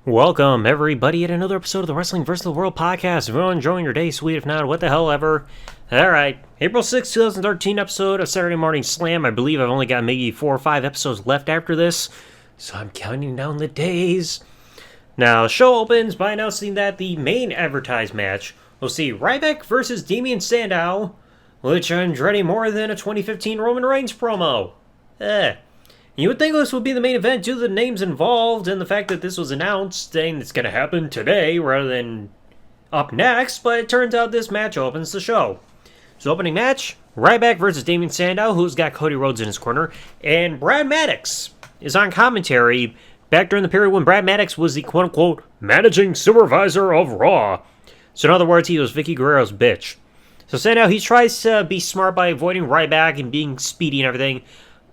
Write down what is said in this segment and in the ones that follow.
Welcome, everybody, at another episode of the Wrestling vs. the World podcast. If you're enjoying your day, sweet. If not, what the hell ever. Alright, April 6, 2013 episode of Saturday Morning Slam. I believe I've only got maybe 4 or 5 episodes left after this, so I'm counting down the days. Now, the show opens by announcing that the main advertised match will see Ryback versus Damien Sandow, which I'm dreading more than a 2015 Roman Reigns promo. You would think this would be the main event due to the names involved and the fact that this was announced, saying it's going to happen today rather than up next, but it turns out this match opens the show. So opening match, Ryback versus Damien Sandow, who's got Cody Rhodes in his corner, and Brad Maddox is on commentary back during the period when Brad Maddox was the quote-unquote managing supervisor of Raw. So in other words, he was Vicky Guerrero's bitch. So Sandow, he tries to be smart by avoiding Ryback and being speedy and everything,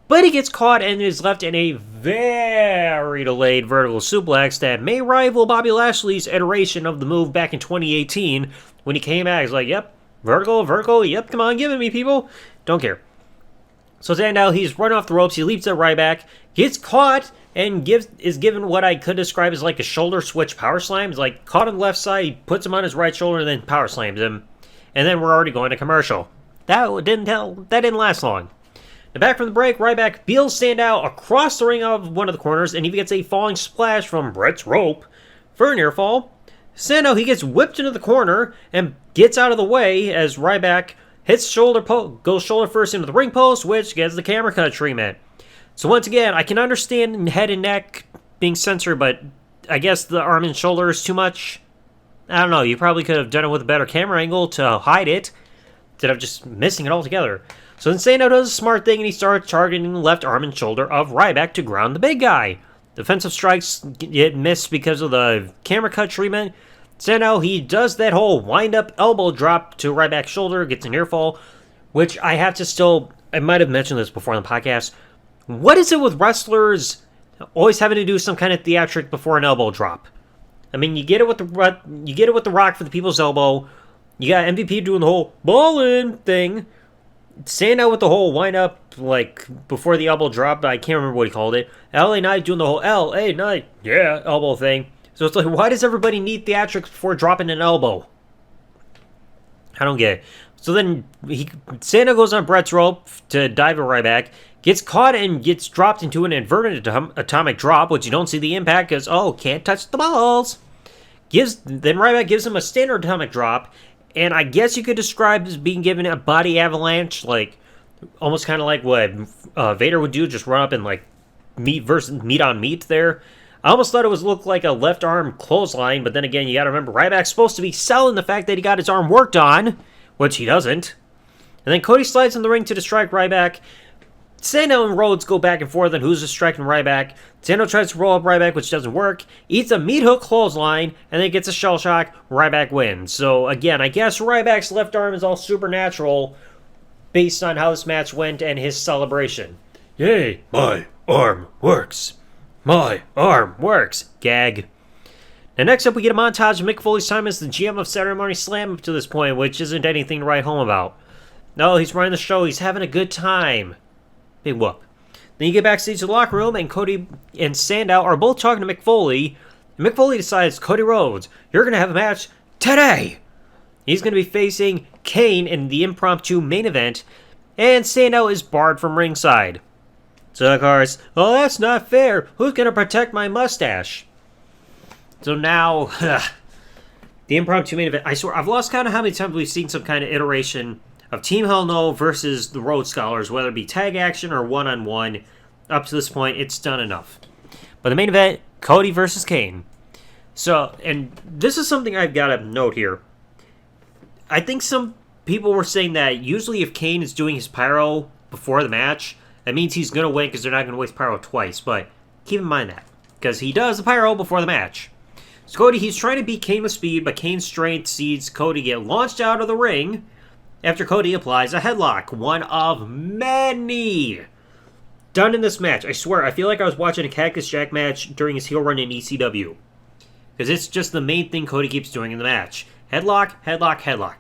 but he gets caught and is left in a very delayed vertical suplex that may rival Bobby Lashley's iteration of the move back in 2018 when he came back. He's like, yep, vertical, yep, come on, give it me, people. Don't care. So Sandow, he's run off the ropes, he leaps at Ryback, gets caught, and is given what I could describe as like a shoulder switch power slam. He's like caught on the left side, he puts him on his right shoulder, and then power slams him. And then we're already going to commercial. That didn't last long. Now back from the break, Ryback beels Sandow across the ring of one of the corners, and he gets a falling splash from Brett's rope for a near fall. Sandow, he gets whipped into the corner and gets out of the way as Ryback hits goes shoulder first into the ring post, which gets the camera cut treatment. So once again, I can understand head and neck being censored, but I guess the arm and shoulder is too much. I don't know, you probably could have done it with a better camera angle to hide it, instead of just missing it altogether. So then Sandow does a smart thing and he starts targeting the left arm and shoulder of Ryback to ground the big guy. Defensive strikes get missed because of the camera cut treatment. Sandow, he does that whole wind-up elbow drop to Ryback's shoulder, gets a near fall, which I have to still, I might have mentioned this before on the podcast. What is it with wrestlers always having to do some kind of theatric before an elbow drop? I mean, you get it with the Rock for the people's elbow. You got MVP doing the whole ball-in thing. Sandow with the whole wind-up, like, before the elbow drop, I can't remember what he called it. LA Knight doing the whole LA Knight, yeah, elbow thing. So it's like, why does everybody need theatrics before dropping an elbow? I don't get it. So then Sandow goes on Brett's rope to dive at Ryback, gets caught and gets dropped into an inverted atomic drop, which you don't see the impact because, can't touch the balls. Then Ryback gives him a standard atomic drop, and I guess you could describe as being given a body avalanche, like almost kind of like what Vader would do, just run up and like meat on meat there. I almost thought it looked like a left arm clothesline, but then again, you got to remember Ryback's supposed to be selling the fact that he got his arm worked on, which he doesn't. And then Cody slides in the ring to distract Ryback. Sandow and Rhodes go back and forth on who's distracting Ryback. Sandow tries to roll up Ryback, which doesn't work. Eats a meat hook clothesline, and then gets a shell shock. Ryback wins. So again, I guess Ryback's left arm is all supernatural based on how this match went and his celebration. Yay, my arm works. My arm works. Gag. Now next up we get a montage of Mick Foley's time as the GM of Saturday Morning Slam up to this point, which isn't anything to write home about. No, he's running the show. He's having a good time. Big whoop. Then you get backstage to the locker room, and Cody and Sandow are both talking to Mick Foley. And Mick Foley decides, Cody Rhodes, you're going to have a match today. He's going to be facing Kane in the impromptu main event, and Sandow is barred from ringside. So of course, that's not fair. Who's going to protect my mustache? So now, the impromptu main event. I swear, I've lost count of how many times we've seen some kind of iteration of Team Hell No versus the Rhodes Scholars, whether it be tag action or one-on-one. Up to this point, it's done enough. But the main event, Cody versus Kane. So, and this is something I've got to note here. I think some people were saying that usually if Kane is doing his pyro before the match, that means he's going to win because they're not going to waste pyro twice. But keep in mind that, because he does the pyro before the match. So Cody, he's trying to beat Kane with speed, but Kane's strength sees Cody get launched out of the ring after Cody applies a headlock, one of many done in this match. I swear, I feel like I was watching a Cactus Jack match during his heel run in ECW. Because it's just the main thing Cody keeps doing in the match. Headlock, headlock, headlock.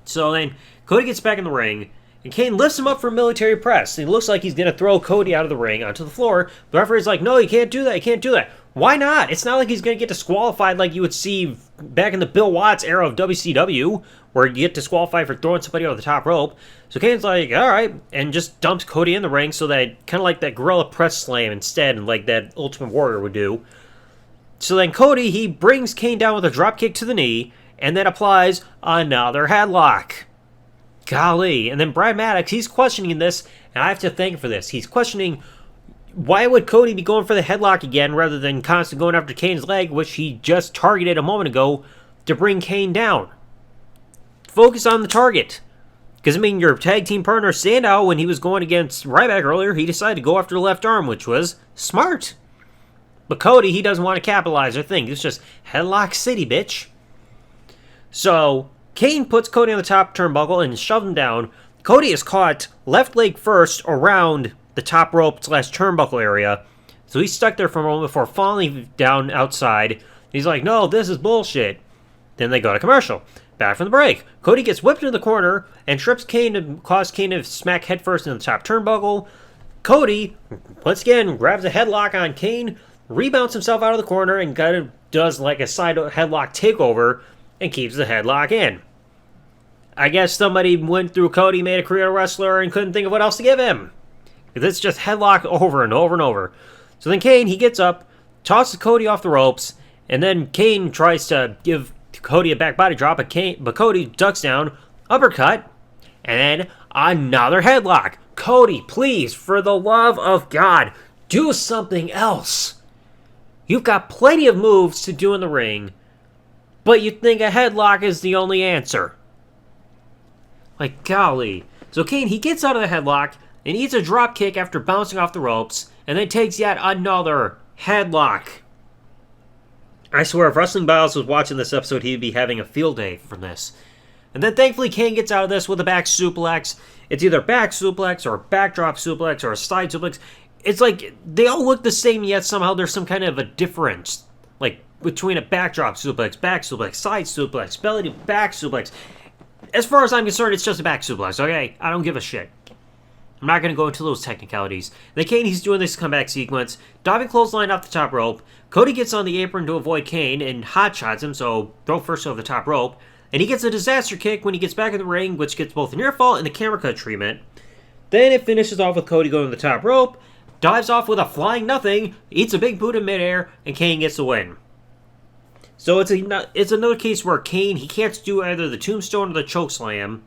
So then, Cody gets back in the ring, and Kane lifts him up for a military press. He looks like he's going to throw Cody out of the ring onto the floor. The referee's like, no, you can't do that, you can't do that. Why not? It's not like he's going to get disqualified like you would see back in the Bill Watts era of WCW, where you get disqualified for throwing somebody over the top rope. So Kane's like, all right, and just dumps Cody in the ring so that, kind of like that gorilla press slam instead, like that Ultimate Warrior would do. So then Cody, he brings Kane down with a drop kick to the knee, and then applies another headlock. Golly. And then Brad Maddox, he's questioning this, and I have to thank him for this. He's questioning, why would Cody be going for the headlock again rather than constantly going after Kane's leg, which he just targeted a moment ago to bring Kane down? Focus on the target. Because, I mean, your tag team partner Sandow, when he was going against Ryback earlier, he decided to go after the left arm, which was smart. But Cody, he doesn't want to capitalize or think. It's just headlock city, bitch. So, Kane puts Cody on the top turnbuckle and shoves him down. Cody is caught left leg first around the top rope / turnbuckle area. So he's stuck there for a moment before falling down outside. He's like, no, this is bullshit. Then they go to commercial. Back from the break. Cody gets whipped into the corner and trips Kane to cause Kane to smack headfirst into the top turnbuckle. Cody, once again, grabs a headlock on Kane, rebounds himself out of the corner, and kind of does like a side headlock takeover and keeps the headlock in. I guess somebody went through Cody, made a career wrestler, and couldn't think of what else to give him. It's just headlock over and over and over. So then Kane, he gets up, tosses Cody off the ropes, and then Kane tries to give Cody a back body drop, but Cody ducks down, uppercut, and then another headlock. Cody, please, for the love of God, do something else. You've got plenty of moves to do in the ring, but you think a headlock is the only answer. Like, golly. So Kane, he gets out of the headlock and eats a drop kick after bouncing off the ropes, and then takes yet another headlock. I swear, if Wrestling Biles was watching this episode, he'd be having a field day from this. And then thankfully Kane gets out of this with a back suplex. It's either back suplex or backdrop suplex or a side suplex. It's like they all look the same, yet somehow there's some kind of a difference. Like between a backdrop suplex, back suplex, side suplex, belly to back suplex. As far as I'm concerned, it's just a back suplex, okay? I don't give a shit. I'm not going to go into those technicalities. Then Kane, he's doing this comeback sequence. Diving clothesline off the top rope. Cody gets on the apron to avoid Kane and hotshots him, so throw first over the top rope. And he gets a disaster kick when he gets back in the ring, which gets both the near fall and the camera cut treatment. Then it finishes off with Cody going to the top rope, dives off with a flying nothing, eats a big boot in midair, and Kane gets the win. So it's another case where Kane, he can't do either the tombstone or the chokeslam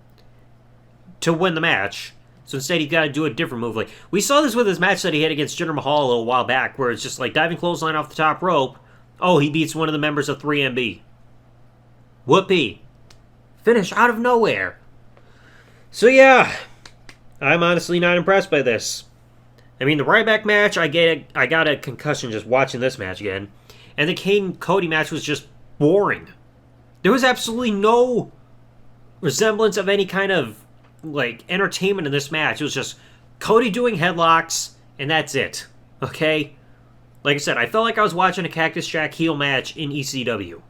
to win the match. So instead, he's got to do a different move. Like we saw this with his match that he had against Jinder Mahal a little while back, where it's just like diving clothesline off the top rope. Oh, he beats one of the members of 3MB. Whoopee. Finish out of nowhere. So yeah, I'm honestly not impressed by this. I mean, the Ryback match, I got a concussion just watching this match again. And the Kane-Cody match was just boring. There was absolutely no resemblance of any kind of like entertainment in this match. It was just Cody doing headlocks, and that's it. Okay? Like I said, I felt like I was watching a Cactus Jack heel match in ECW.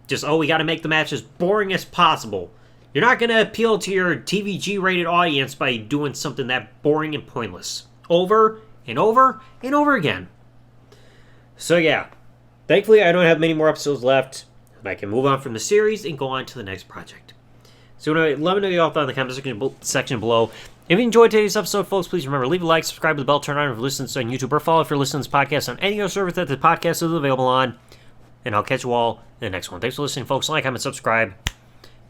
Just, we gotta make the match as boring as possible. You're not gonna appeal to your TVG-rated audience by doing something that boring and pointless. Over and over and over again. So yeah. Thankfully, I don't have many more episodes left, and I can move on from the series and go on to the next project. So anyway, let me know your thoughts in the comment section below. If you enjoyed today's episode, folks, please remember, leave a like, subscribe to the bell, turn on if you're listening to on YouTube, or follow if you're listening to this podcast on any other service that the podcast is available on. And I'll catch you all in the next one. Thanks for listening, folks. Like, comment, subscribe.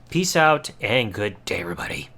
Peace out, and good day, everybody.